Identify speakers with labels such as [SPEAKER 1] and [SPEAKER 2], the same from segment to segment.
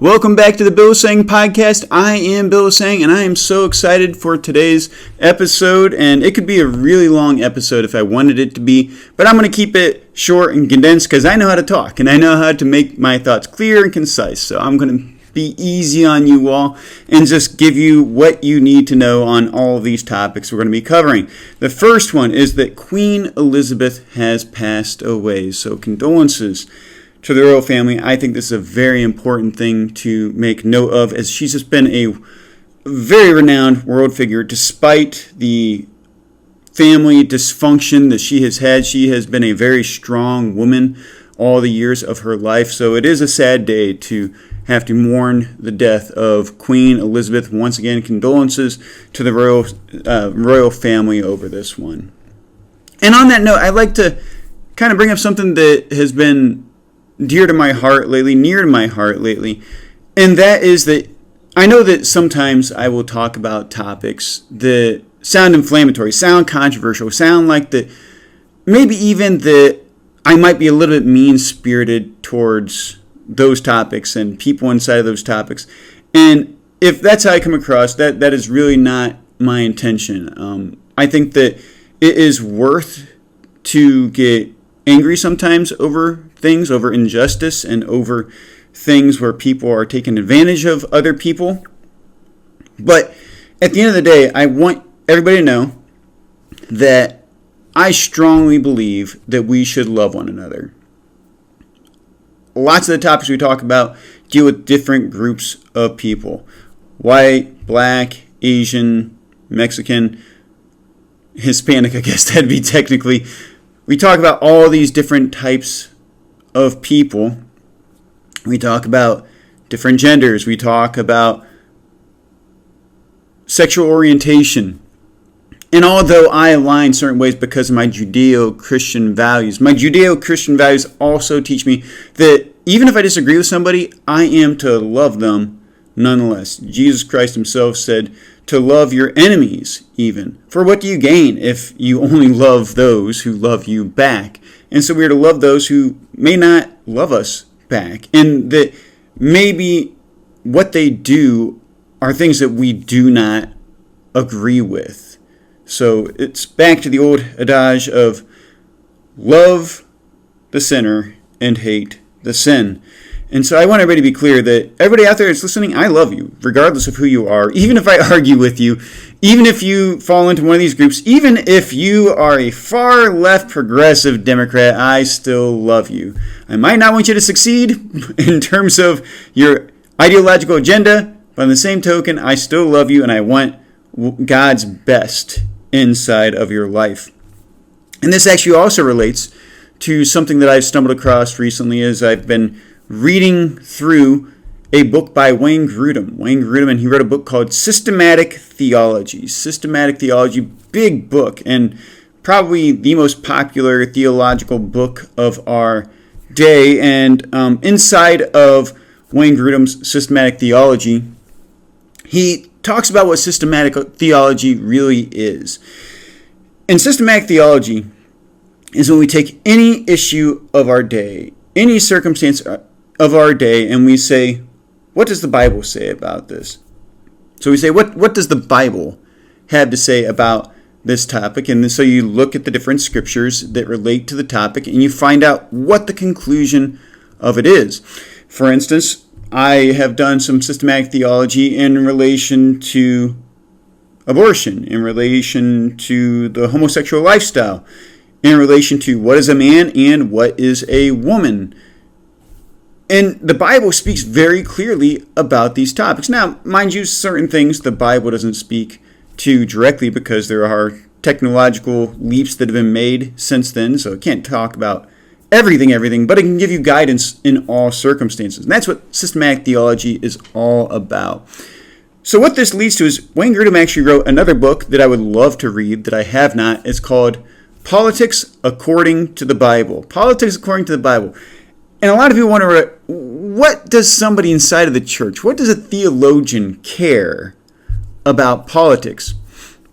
[SPEAKER 1] Welcome back to the Bill Seng podcast. I am Bill Seng, and I am so excited for today's episode. And it could be a really long episode if I wanted it to be, but I'm going to keep it short and condensed because I know how to talk and I know how to make my thoughts clear and concise. So I'm going to be easy on you all and just give you what you need to know on all of these topics we're going to be covering. The first one is that Queen Elizabeth has passed away. So condolences to the royal family. I think this is a very important thing to make note of, as she's just been a very renowned world figure. Despite the family dysfunction that she has had, she has been a very strong woman all the years of her life. So it is a sad day to have to mourn the death of Queen Elizabeth. Once again, condolences to the royal family over this one. And on that note, I'd like to kind of bring up something that has been near to my heart lately, and that is that I know that sometimes I will talk about topics that sound inflammatory, sound controversial, sound like that maybe even that I might be a little bit mean-spirited towards those topics and people inside of those topics. And if that's how I come across, that is really not my intention. I think that it is worth to get angry sometimes over things, over injustice, and over things where people are taking advantage of other people. But at the end of the day, I want everybody to know that I strongly believe that we should love one another. Lots of the topics we talk about deal with different groups of people. White, black, Asian, Mexican, Hispanic, I guess that'd be technically. We talk about all these different types of people. We talk about different genders. We talk about sexual orientation. And although I align certain ways because of my Judeo-Christian values, my Judeo-Christian values also teach me that even if I disagree with somebody, I am to love them nonetheless. Jesus Christ himself said to love your enemies even. For what do you gain if you only love those who love you back? And so we are to love those who may not love us back. And that maybe what they do are things that we do not agree with. So it's back to the old adage of love the sinner and hate the sin. And so I want everybody to be clear that everybody out there that's listening, I love you, regardless of who you are. Even if I argue with you, even if you fall into one of these groups, even if you are a far left progressive Democrat, I still love you. I might not want you to succeed in terms of your ideological agenda, but on the same token, I still love you and I want God's best inside of your life. And this actually also relates to something that I've stumbled across recently as I've been reading through a book by Wayne Grudem, and he wrote a book called Systematic Theology. Systematic Theology, big book, and probably the most popular theological book of our day. And inside of Wayne Grudem's Systematic Theology, he talks about what systematic theology really is. And systematic theology is when we take any issue of our day, any circumstance of our day, and we say, what does the Bible say about this? So we say, what does the Bible have to say about this topic? And so you look at the different scriptures that relate to the topic, and you find out what the conclusion of it is. For instance, I have done some systematic theology in relation to abortion, in relation to the homosexual lifestyle, in relation to what is a man and what is a woman. And the Bible speaks very clearly about these topics. Now, mind you, certain things the Bible doesn't speak to directly because there are technological leaps that have been made since then, so it can't talk about everything, but it can give you guidance in all circumstances. And that's what systematic theology is all about. So what this leads to is Wayne Grudem actually wrote another book that I would love to read that I have not. It's called Politics According to the Bible. Politics According to the Bible. And a lot of people wonder, what does somebody inside of the church, what does a theologian care about politics?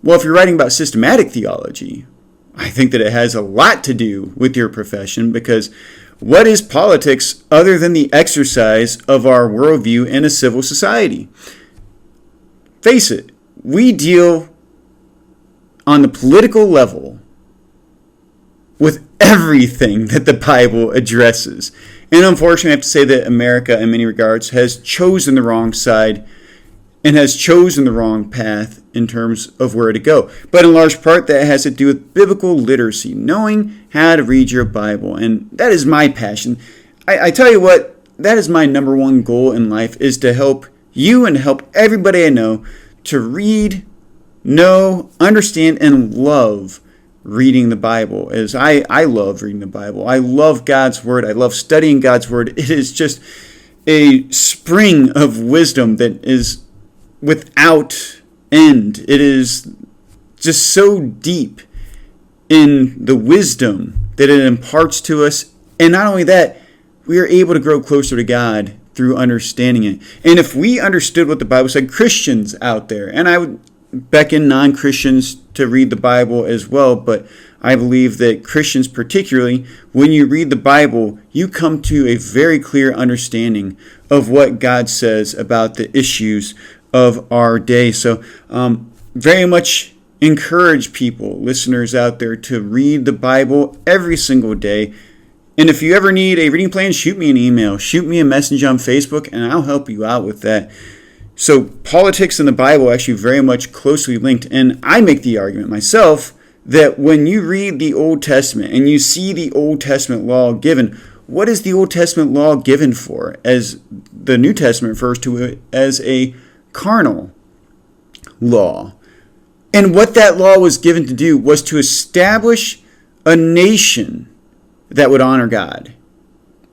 [SPEAKER 1] Well, if you're writing about systematic theology, I think that it has a lot to do with your profession, because what is politics other than the exercise of our worldview in a civil society? Face it, we deal on the political level with everything that the Bible addresses. And unfortunately, I have to say that America, in many regards, has chosen the wrong side and has chosen the wrong path in terms of where to go. But in large part, that has to do with biblical literacy, knowing how to read your Bible. And that is my passion. I tell you what, that is my number one goal in life, is to help you and help everybody I know to read, know, understand, and love reading the Bible. As I love reading the Bible. I love God's Word. I love studying God's Word. It is just a spring of wisdom that is without end. It is just so deep in the wisdom that it imparts to us. And not only that, we are able to grow closer to God through understanding it. And if we understood what the Bible said, Christians out there, and I would beckon non-Christians to read the Bible as well, but I believe that Christians particularly, when you read the Bible, you come to a very clear understanding of what God says about the issues of our day. So very much encourage people, listeners out there, to read the Bible every single day. And if you ever need a reading plan, shoot me an email, shoot me a message on Facebook, and I'll help you out with that. So politics and the Bible are actually very much closely linked. And I make the argument myself that when you read the Old Testament and you see the Old Testament law given, what is the Old Testament law given for? As the New Testament refers to it as a carnal law. And what that law was given to do was to establish a nation that would honor God.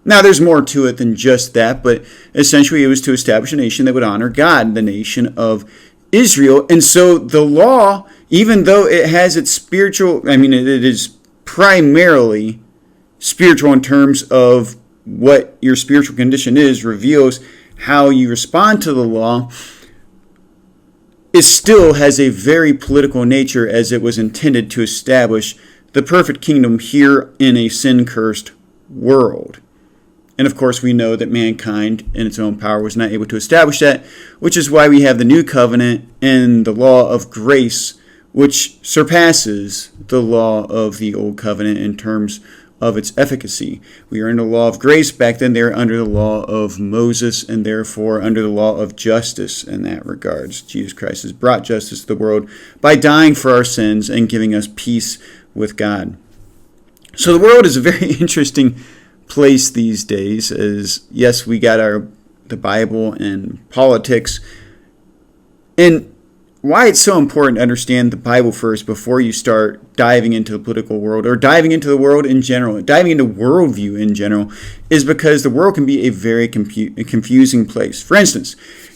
[SPEAKER 1] Now, there's more to it than just that, but essentially it was to establish a nation that would honor God, the nation of Israel. And so the law, even though it has its spiritual, it is primarily spiritual in terms of what your spiritual condition is, reveals how you respond to the law, it still has a very political nature, as it was intended to establish the perfect kingdom here in a sin-cursed world. And of course, we know that mankind in its own power was not able to establish that, which is why we have the new covenant and the law of grace, which surpasses the law of the old covenant in terms of its efficacy. We are in the law of grace. Back then, they were under the law of Moses, and therefore under the law of justice in that regards. Jesus Christ has brought justice to the world by dying for our sins and giving us peace with God. So the world is a very interesting place these days, as yes, we got the Bible and politics. And why it's so important to understand the Bible first before you start diving into the political world, or diving into the world in general, diving into worldview in general, is because the world can be a very confusing place. For instance,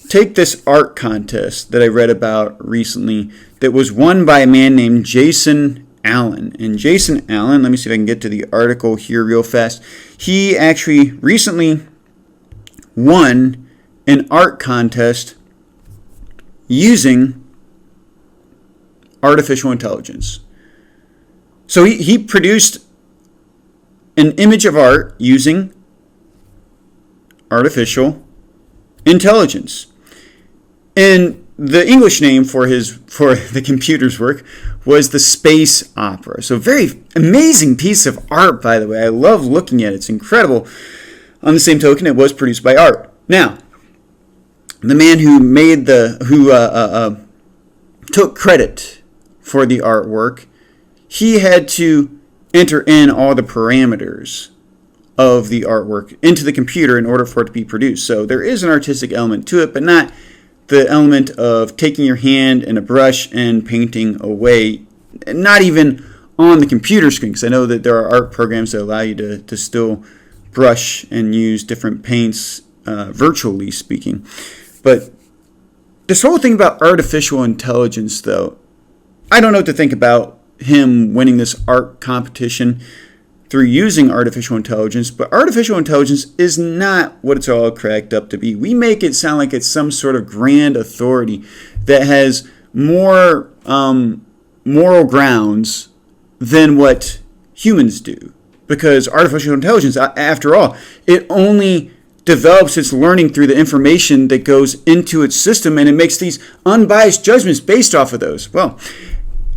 [SPEAKER 1] take this art contest that I read about recently that was won by a man named Jason Allen. And Jason Allen, let me see if I can get to the article here real fast. He actually recently won an art contest using artificial intelligence. So he produced an image of art using artificial intelligence. And the English name for the computer's work was the space opera. So very amazing piece of art, by the way. I love looking at it. It's incredible. On the same token, it was produced by art. Now, the man who took credit for the artwork, he had to enter in all the parameters of the artwork into the computer in order for it to be produced. So there is an artistic element to it, but not the element of taking your hand and a brush and painting away, not even on the computer screen, because I know that there are art programs that allow you to still brush and use different paints, virtually speaking. But this whole thing about artificial intelligence, though, I don't know what to think about him winning this art competition through using artificial intelligence, but artificial intelligence is not what it's all cracked up to be. We make it sound like it's some sort of grand authority that has more moral grounds than what humans do. Because artificial intelligence, after all, it only develops its learning through the information that goes into its system, and it makes these unbiased judgments based off of those. Well,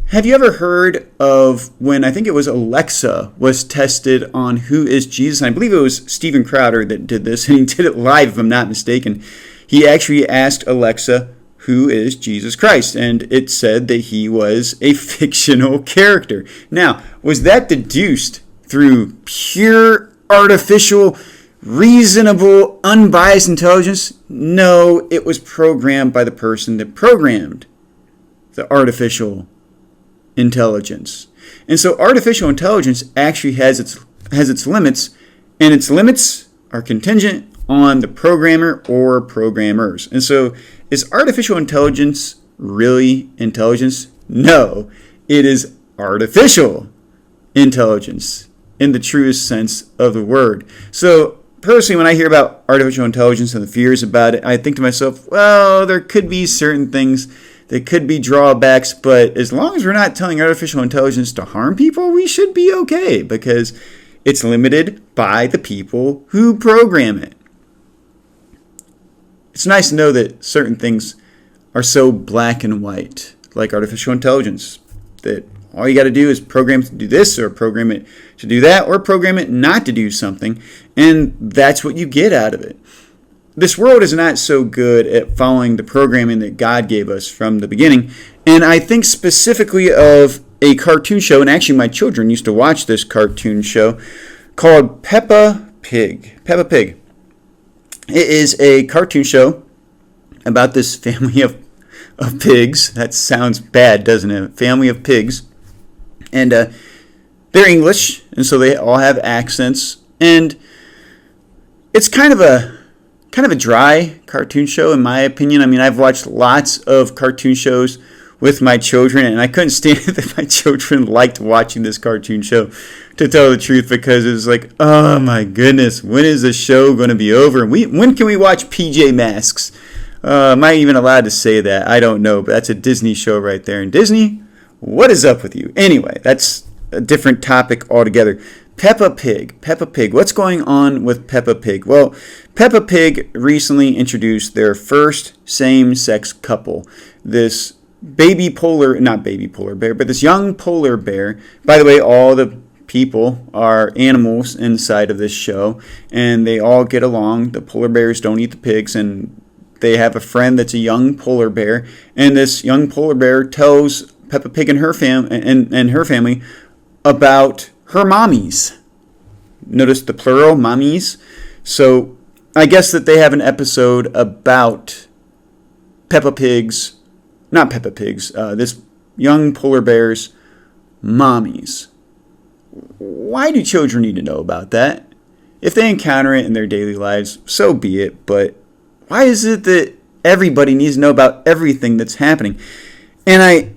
[SPEAKER 1] have you ever heard of when, I think it was Alexa was tested on who is Jesus? And I believe it was Steven Crowder that did this, and he did it live, if I'm not mistaken. He actually asked Alexa, who is Jesus Christ? And it said that he was a fictional character. Now, was that deduced through pure, artificial, reasonable, unbiased intelligence? No, it was programmed by the person that programmed the artificial intelligence. And so artificial intelligence actually has its limits, and its limits are contingent on the programmer or programmers. And so is artificial intelligence really intelligence? No, it is artificial intelligence in the truest sense of the word. So personally, when I hear about artificial intelligence and the fears about it, I think to myself, well, there could be certain things that could be drawbacks, but as long as we're not telling artificial intelligence to harm people, we should be okay, because it's limited by the people who program it. It's nice to know that certain things are so black and white, like artificial intelligence, that all you got to do is program it to do this, or program it to do that, or program it not to do something, and that's what you get out of it. This world is not so good at following the programming that God gave us from the beginning, and I think specifically of a cartoon show, and actually my children used to watch this cartoon show called Peppa Pig. Peppa Pig. It is a cartoon show about this family of pigs. That sounds bad, doesn't it? Family of pigs. And they're English, and so they all have accents. And it's kind of a dry cartoon show, in my opinion. I mean, I've watched lots of cartoon shows with my children, and I couldn't stand it that my children liked watching this cartoon show, to tell the truth, because it was like, oh my goodness, when is the show going to be over? When can we watch PJ Masks? Am I even allowed to say that? I don't know, but that's a Disney show right there. And Disney, what is up with you? Anyway, that's a different topic altogether. Peppa Pig. Peppa Pig. What's going on with Peppa Pig? Well, Peppa Pig recently introduced their first same-sex couple. This not baby polar bear, but this young polar bear. By the way, all the people are animals inside of this show, and they all get along. The polar bears don't eat the pigs, and they have a friend that's a young polar bear, and this young polar bear tells Peppa Pig and her family about her mommies. Notice the plural, mommies. So I guess that they have an episode about this young polar bear's mommies. Why do children need to know about that? If they encounter it in their daily lives, so be it, but why is it that everybody needs to know about everything that's happening? And I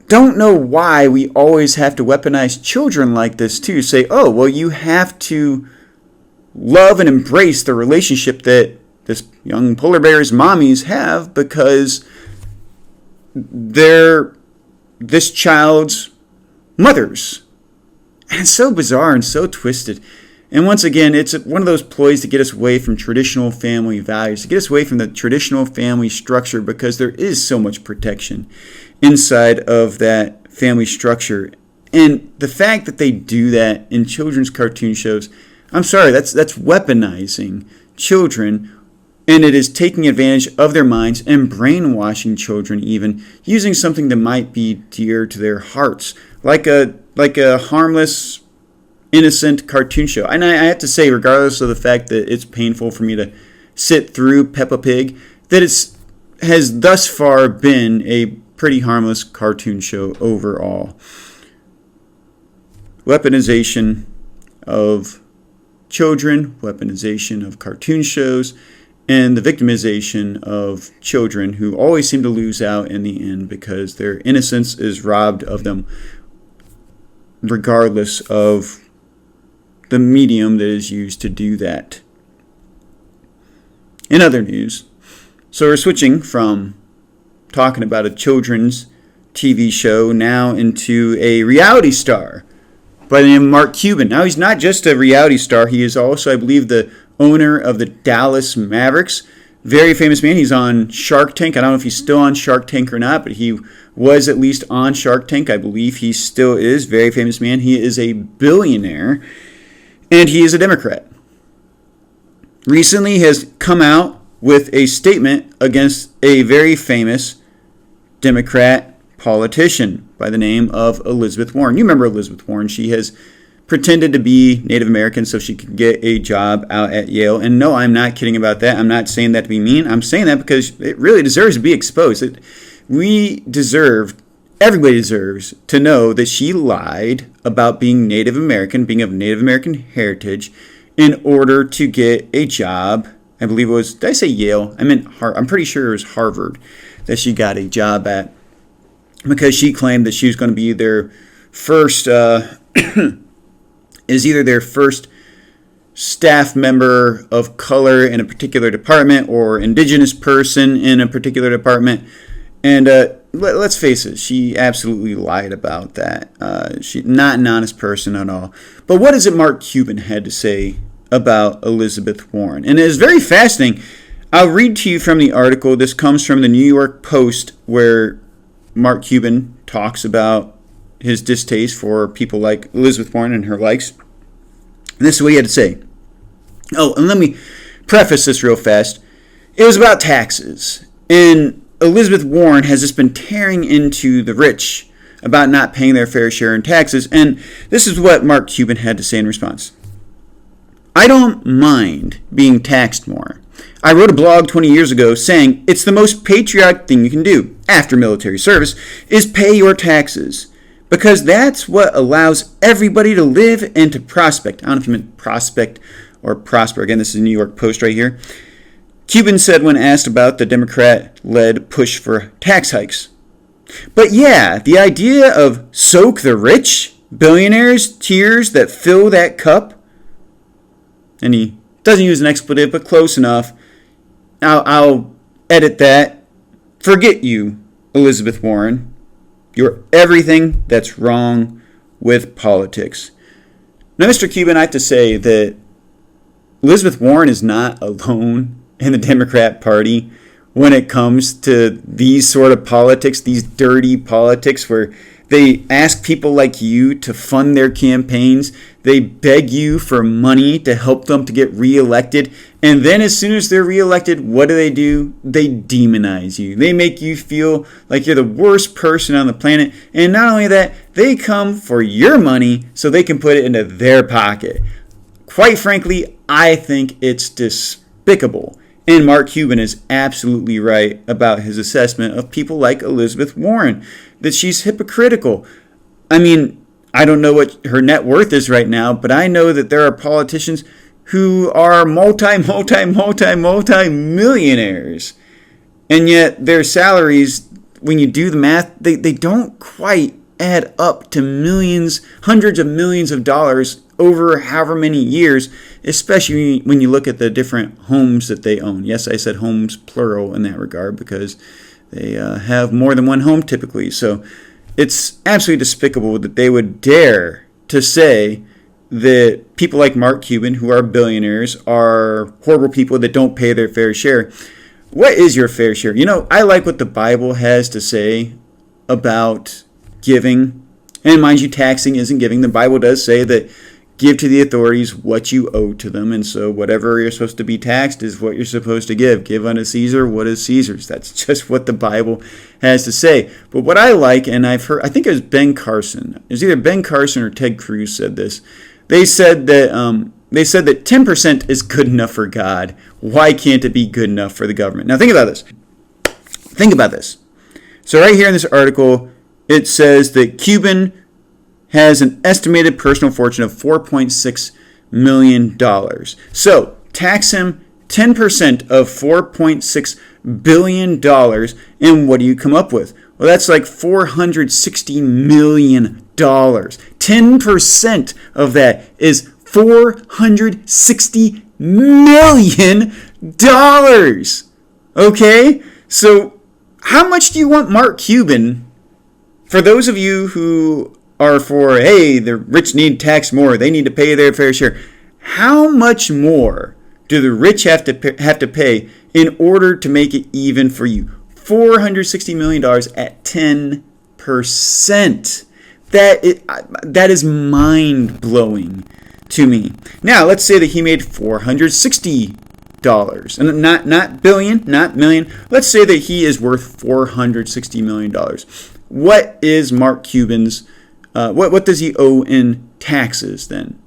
[SPEAKER 1] don't know why we always have to weaponize children like this too. Say, oh, well, you have to love and embrace the relationship that this young polar bear's mommies have because they're this child's mothers. And it's so bizarre and so twisted. And once again, it's one of those ploys to get us away from traditional family values, to get us away from the traditional family structure, because there is so much protection inside of that family structure. And the fact that they do that in children's cartoon shows, I'm sorry, that's weaponizing children, and it is taking advantage of their minds and brainwashing children, even using something that might be dear to their hearts, like a harmless, innocent cartoon show. And I have to say, regardless of the fact that it's painful for me to sit through Peppa Pig, that has thus far been a pretty harmless cartoon show overall. Weaponization of children, weaponization of cartoon shows, and the victimization of children who always seem to lose out in the end because their innocence is robbed of them, regardless of the medium that is used to do that. In other news, so we're switching from talking about a children's TV show now into a reality star by the name of Mark Cuban. Now, he's not just a reality star. He is also, I believe, the owner of the Dallas Mavericks. Very famous man. He's on Shark Tank. I don't know if he's still on Shark Tank or not, but he was at least on Shark Tank. I believe he still is. Very famous man. He is a billionaire, and he is a Democrat. Recently has come out with a statement against a very famous Democrat politician by the name of Elizabeth Warren. You remember Elizabeth Warren. She has pretended to be Native American so she could get a job out at Yale. And no, I'm not kidding about that. I'm not saying that to be mean. I'm saying that because it really deserves to be exposed. Everybody deserves to know that she lied about being Native American, being of Native American heritage, in order to get a job. I believe it was, did I say Yale? I'm pretty sure it was Harvard that she got a job at, because she claimed that she was going to be their first, either their first staff member of color in a particular department or indigenous person in a particular department. And let's face it, she absolutely lied about that. She's not an honest person at all. But what is it Mark Cuban had to say about Elizabeth Warren? And it is very fascinating. I'll read to you from the article. This comes from the New York Post, where Mark Cuban talks about his distaste for people like Elizabeth Warren and her likes. And this is what he had to say. Oh, and let me preface this real fast. It was about taxes. And Elizabeth Warren has just been tearing into the rich about not paying their fair share in taxes. And this is what Mark Cuban had to say in response. I don't mind being taxed more. I wrote a blog 20 years ago saying it's the most patriotic thing you can do after military service is pay your taxes, because that's what allows everybody to live and to prospect. I don't know if you meant prospect or prosper. Again, this is the New York Post right here. Cuban said when asked about the Democrat-led push for tax hikes. But yeah, the idea of soak the rich, billionaires' tears that fill that cup, and he doesn't use an expletive, but close enough. I'll edit that. Forget you, Elizabeth Warren. You're everything that's wrong with politics. Now, Mr. Cuban, I have to say that Elizabeth Warren is not alone in the Democrat Party when it comes to these sort of politics, these dirty politics where they ask people like you to fund their campaigns. They beg you for money to help them to get reelected. And then as soon as they're reelected, what do? They demonize you. They make you feel like you're the worst person on the planet. And not only that, they come for your money so they can put it into their pocket. Quite frankly, I think it's despicable. And Mark Cuban is absolutely right about his assessment of people like Elizabeth Warren, that she's hypocritical. I mean, I don't know what her net worth is right now, but I know that there are politicians who are multi-millionaires. And yet their salaries, when you do the math, they don't quite add up to millions, hundreds of millions of dollars over however many years, especially when you look at the different homes that they own. Yes, I said homes plural in that regard because they have more than one home typically. So it's absolutely despicable that they would dare to say that people like Mark Cuban, who are billionaires, are horrible people that don't pay their fair share. What is your fair share? You know, I like what the Bible has to say about giving. And mind you, taxing isn't giving. The Bible does say that give to the authorities what you owe to them. And so whatever you're supposed to be taxed is what you're supposed to give. Give unto Caesar what is Caesar's. That's just what the Bible has to say. But what I like, and I've heard, I think it was Ben Carson. It was either Ben Carson or Ted Cruz said this. They said that 10% is good enough for God. Why can't it be good enough for the government? Now think about this. Think about this. So right here in this article, it says that Cuban has an estimated personal fortune of $4.6 million. So tax him 10% of $4.6 billion, and what do you come up with? Well, that's like $460 million. 10% of that is $460 million. Okay? So how much do you want Mark Cuban? For those of you who are for, hey, the rich need tax more. They need to pay their fair share. How much more do the rich have to pay in order to make it even for you? $460 million at 10%. That is mind-blowing to me. Now, let's say that he made $460. And not billion, not million. Let's say that he is worth $460 million. What is Mark Cuban's, what does he owe in taxes then?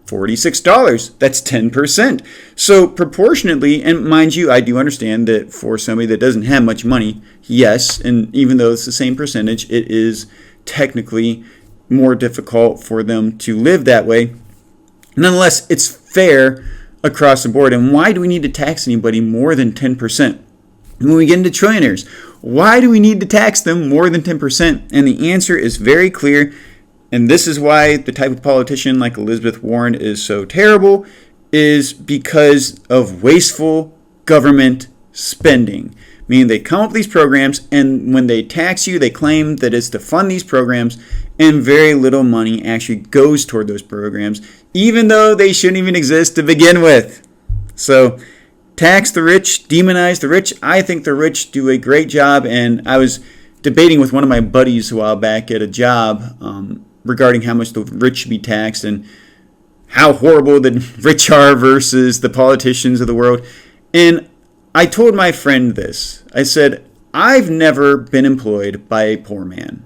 [SPEAKER 1] $46. That's 10%. So proportionately, and mind you, I do understand that for somebody that doesn't have much money, yes, and even though it's the same percentage, it is technically more difficult for them to live that way. Nonetheless, it's fair across the board. And why do we need to tax anybody more than 10%? When we get into trillionaires, why do we need to tax them more than 10%? And the answer is very clear. And this is why the type of politician like Elizabeth Warren is so terrible, is because of wasteful government spending. Meaning they come up with these programs, and when they tax you, they claim that it's to fund these programs, and very little money actually goes toward those programs, even though they shouldn't even exist to begin with. So tax the rich, demonize the rich. I think the rich do a great job, and I was debating with one of my buddies a while back at a job regarding how much the rich should be taxed and how horrible the rich are versus the politicians of the world. And I told my friend this. I said, I've never been employed by a poor man.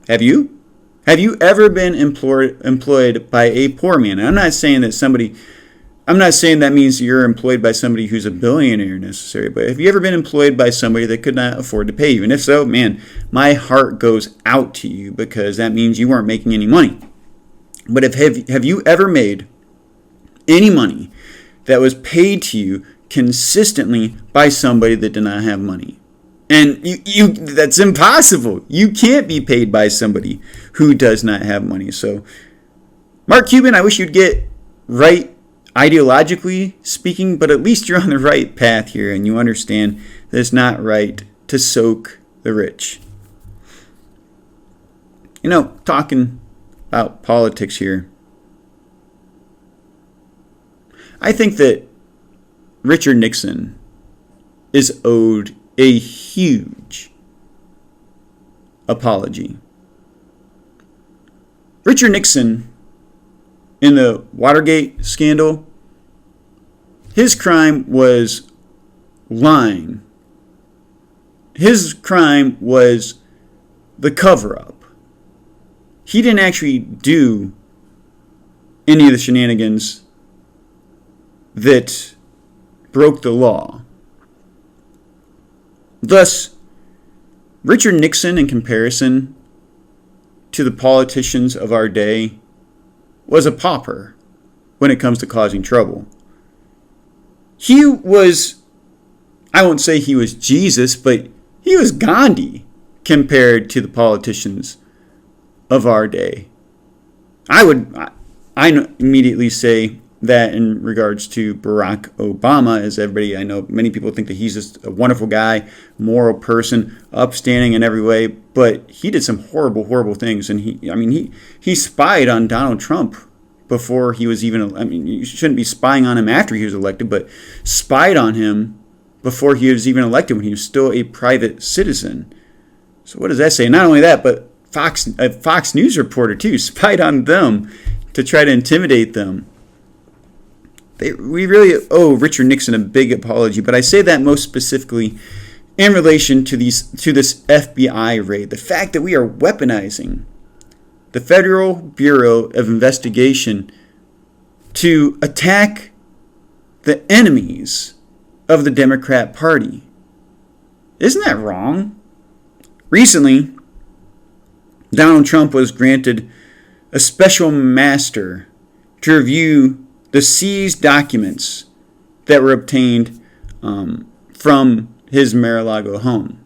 [SPEAKER 1] Have you? Have you ever been employed by a poor man? And I'm not saying that means you're employed by somebody who's a billionaire necessarily, but have you ever been employed by somebody that could not afford to pay you? And if so, man, my heart goes out to you, because that means you weren't making any money. But have you ever made any money that was paid to you consistently by somebody that did not have money? And that's impossible. You can't be paid by somebody who does not have money. So, Mark Cuban, I wish you'd get right ideologically speaking, but at least you're on the right path here, and you understand that it's not right to soak the rich. Talking about politics here, I think that Richard Nixon is owed a huge apology. Richard Nixon, in the Watergate scandal, his crime was lying. His crime was the cover-up. He didn't actually do any of the shenanigans that broke the law. Thus, Richard Nixon, in comparison to the politicians of our day, was a pauper when it comes to causing trouble. He was, I won't say he was Jesus, but he was Gandhi compared to the politicians of our day. I immediately say that in regards to Barack Obama, as everybody, I know many people think that he's just a wonderful guy, moral person, upstanding in every way, but he did some horrible, horrible things. And he spied on Donald Trump before he was even, you shouldn't be spying on him after he was elected, but spied on him before he was even elected, when he was still a private citizen. So what does that say? Not only that, but a Fox News reporter too spied on them to try to intimidate them. We really owe Richard Nixon a big apology, but I say that most specifically in relation to this FBI raid. The fact that we are weaponizing the Federal Bureau of Investigation to attack the enemies of the Democrat Party. Isn't that wrong? Recently, Donald Trump was granted a special master to review the seized documents that were obtained from his Mar-a-Lago home.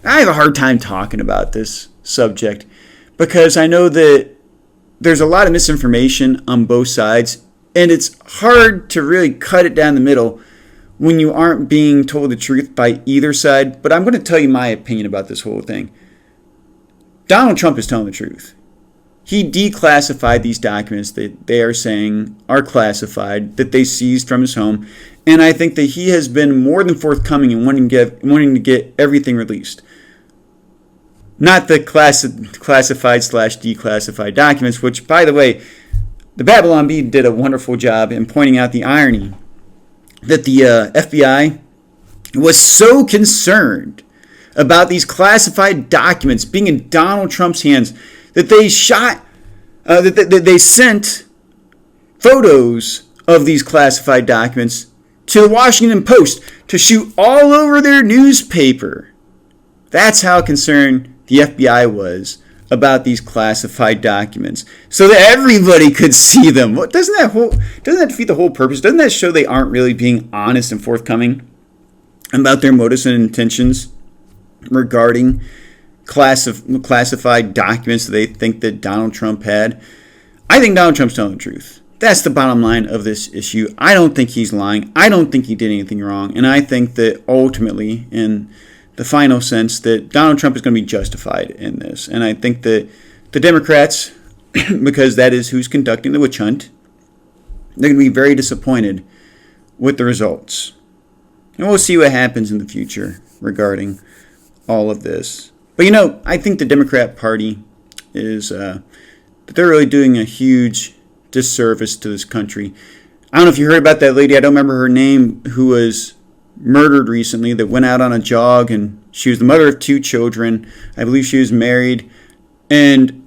[SPEAKER 1] I have a hard time talking about this subject because I know that there's a lot of misinformation on both sides, and it's hard to really cut it down the middle when you aren't being told the truth by either side. But I'm going to tell you my opinion about this whole thing. Donald Trump is telling the truth. He declassified these documents that they are saying are classified, that they seized from his home. And I think that he has been more than forthcoming in wanting to get everything released. Not the classified/declassified documents, which, by the way, the Babylon Bee did a wonderful job in pointing out the irony that the FBI was so concerned about these classified documents being in Donald Trump's hands that they they sent photos of these classified documents to the Washington Post to shoot all over their newspaper. That's how concerned the FBI was about these classified documents, so that everybody could see them. Doesn't that defeat the whole purpose? Doesn't that show they aren't really being honest and forthcoming about their motives and intentions regarding classified documents that they think that Donald Trump had? I think Donald Trump's telling the truth. That's the bottom line of this issue. I don't think he's lying. I don't think he did anything wrong. And I think that ultimately, in the final sense, that Donald Trump is going to be justified in this. And I think that the Democrats, because that is who's conducting the witch hunt, they're going to be very disappointed with the results. And we'll see what happens in the future regarding all of this. But I think the Democrat Party is, that they're really doing a huge disservice to this country. I don't know if you heard about that lady, I don't remember her name, who was murdered recently, that went out on a jog, and she was the mother of 2 children. I believe she was married, and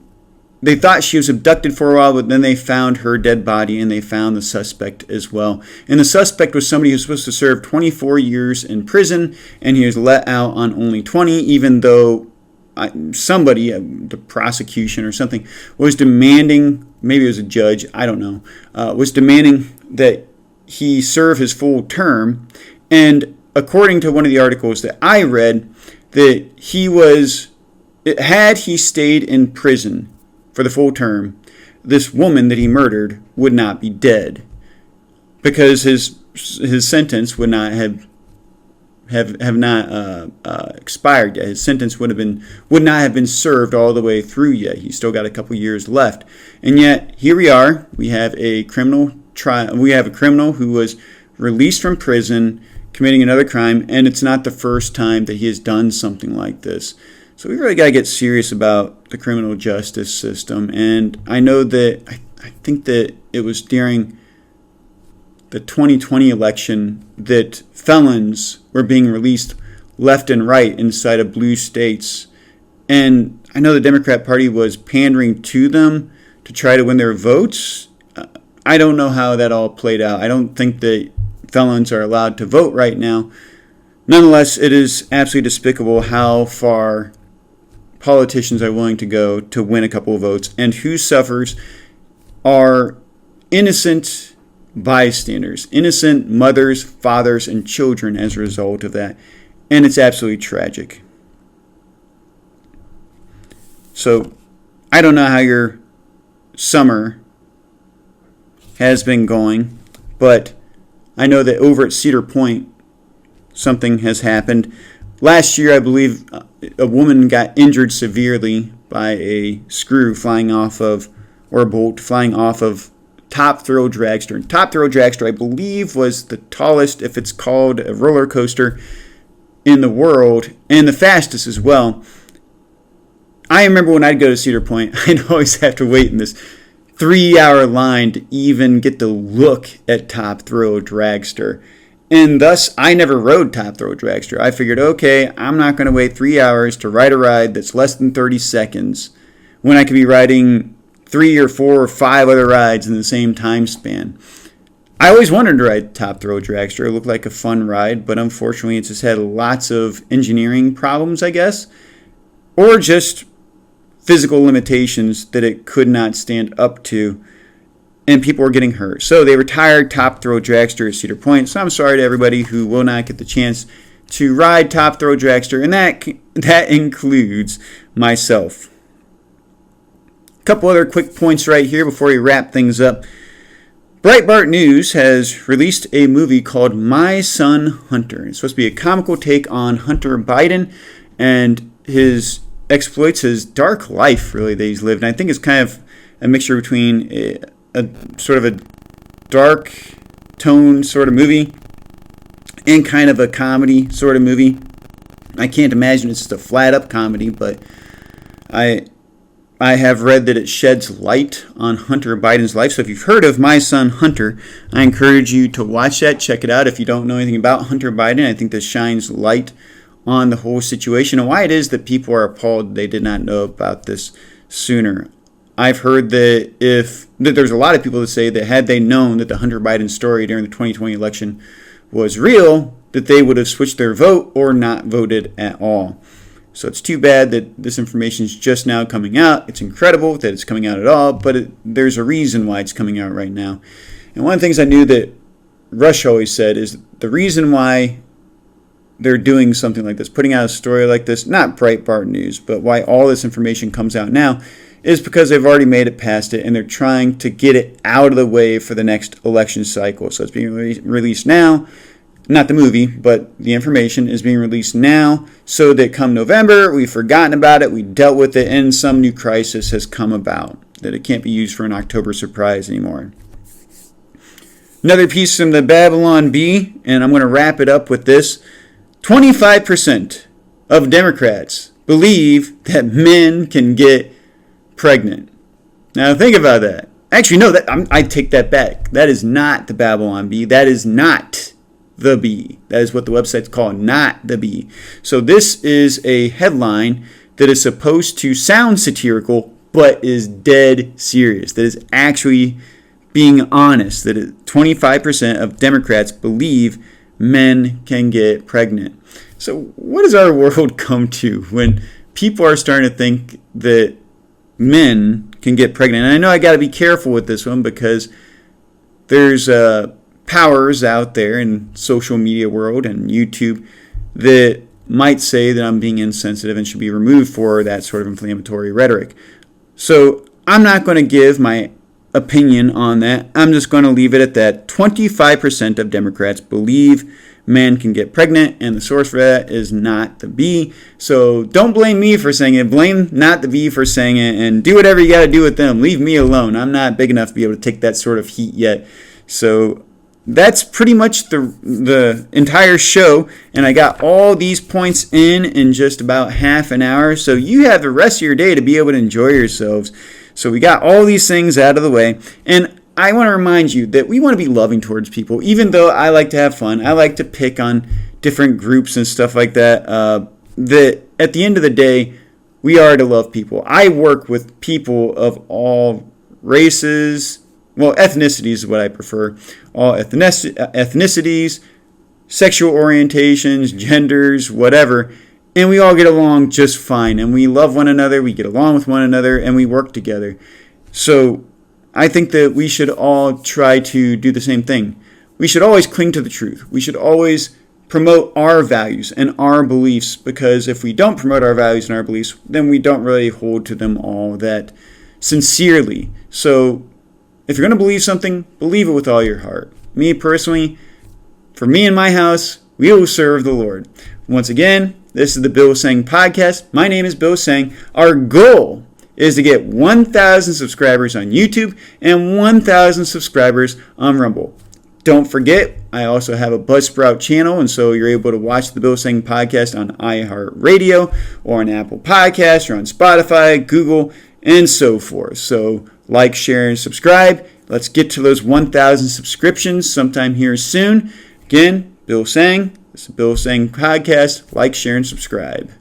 [SPEAKER 1] they thought she was abducted for a while, but then they found her dead body, and they found the suspect as well. And the suspect was somebody who was supposed to serve 24 years in prison, and he was let out on only 20, even though somebody, the prosecution or something, was demanding, maybe it was a judge, I don't know, was demanding that he serve his full term. And according to one of the articles that I read, that had he stayed in prison for the full term, this woman that he murdered would not be dead, because his sentence would not have expired yet. His sentence would not have been served all the way through yet. He's still got a couple years left. And yet here we are. We have a criminal trial. We have a criminal who was released from prison, committing another crime, and it's not the first time that he has done something like this. So we really got to get serious about the criminal justice system. And I know that I think that it was during the 2020 election that felons were being released left and right inside of blue states. And I know the Democrat Party was pandering to them to try to win their votes. I don't know how that all played out. I don't think that felons are allowed to vote right now. Nonetheless, it is absolutely despicable how far politicians are willing to go to win a couple of votes, and who suffers are innocent bystanders, innocent mothers, fathers, and children as a result of that. And it's absolutely tragic. So, I don't know how your summer has been going, but I know that over at Cedar Point, something has happened. Last year, I believe, a woman got injured severely by a screw flying off of, or a bolt flying off of Top Thrill Dragster. And Top Thrill Dragster, I believe, was the tallest, if it's called a roller coaster, in the world, and the fastest as well. I remember when I'd go to Cedar Point, I'd always have to wait in this 3-hour line to even get to look at Top Thrill Dragster. And thus, I never rode Top Thrill Dragster. I figured, okay, I'm not going to wait 3 hours to ride a ride that's less than 30 seconds when I could be riding 3 or 4 or 5 other rides in the same time span. I always wanted to ride Top Thrill Dragster. It looked like a fun ride, but unfortunately it just had lots of engineering problems, I guess, or just physical limitations that it could not stand up to, and people were getting hurt. So they retired Top Thrill Dragster at Cedar Point. So I'm sorry to everybody who will not get the chance to ride Top Thrill Dragster, and that includes myself. A couple other quick points right here before we wrap things up. Breitbart News has released a movie called My Son Hunter. It's supposed to be a comical take on Hunter Biden and his exploits his dark life, really, that he's lived. And I think it's kind of a mixture between a sort of a dark tone sort of movie and kind of a comedy sort of movie. I can't imagine it's just a flat up comedy, but I have read that it sheds light on Hunter Biden's life. So if you've heard of My Son Hunter, I encourage you to watch that, check it out. If you don't know anything about Hunter Biden, I think this shines light on the whole situation and why it is that people are appalled they did not know about this sooner. I've heard that there's a lot of people that say that had they known that the Hunter Biden story during the 2020 election was real, that they would have switched their vote or not voted at all. So it's too bad that this information is just now coming out. It's incredible that it's coming out at all, but there's a reason why it's coming out right now. And one of the things I knew that Rush always said is the reason why they're doing something like this, putting out a story like this, not Breitbart News, but why all this information comes out now, is because they've already made it past it and they're trying to get it out of the way for the next election cycle. So it's being released now. Not the movie, but the information is being released now so that come November, we've forgotten about it, we dealt with it, and some new crisis has come about, that it can't be used for an October surprise anymore. Another piece from the Babylon Bee, and I'm going to wrap it up with this. 25% of Democrats believe that men can get pregnant. Now think about that. Actually, no, I take that back. That is not the Babylon Bee. That is not the Bee. That is what the website's called, not the Bee. So this is a headline that is supposed to sound satirical, but is dead serious. That is actually being honest. That 25% of Democrats believe men can get pregnant. So what does our world come to when people are starting to think that men can get pregnant? And I know I got to be careful with this one because there's powers out there in social media world and YouTube that might say that I'm being insensitive and should be removed for that sort of inflammatory rhetoric. So I'm not going to give my opinion on that. I'm just going to leave it at that. 25% of Democrats believe men can get pregnant, and the source for that is not the Bee. So don't blame me for saying it. Blame not the Bee for saying it, and do whatever you got to do with them. Leave me alone. I'm not big enough to be able to take that sort of heat yet. So that's pretty much the entire show, and I got all these points in just about half an hour. So you have the rest of your day to be able to enjoy yourselves. So we got all these things out of the way, and I want to remind you that we want to be loving towards people, even though I like to have fun. I like to pick on different groups and stuff like that. That at the end of the day, we are to love people. I work with people of all races, well, ethnicities is what I prefer. All ethnicities, sexual orientations, genders, whatever. And we all get along just fine. And we love one another, we get along with one another, and we work together. So I think that we should all try to do the same thing. We should always cling to the truth. We should always promote our values and our beliefs, because if we don't promote our values and our beliefs, then we don't really hold to them all that sincerely. So if you're going to believe something, believe it with all your heart. Me personally, for me and my house, we will serve the Lord. Once again, this is the Bill Seng Podcast. My name is Bill Seng. Our goal is to get 1,000 subscribers on YouTube and 1,000 subscribers on Rumble. Don't forget, I also have a Buzzsprout channel, and so you're able to watch the Bill Seng Podcast on iHeartRadio or on Apple Podcasts or on Spotify, Google, and so forth. So like, share, and subscribe. Let's get to those 1,000 subscriptions sometime here soon. Again, Bill Seng. This is the Bill Seng Podcast. Like, share, and subscribe.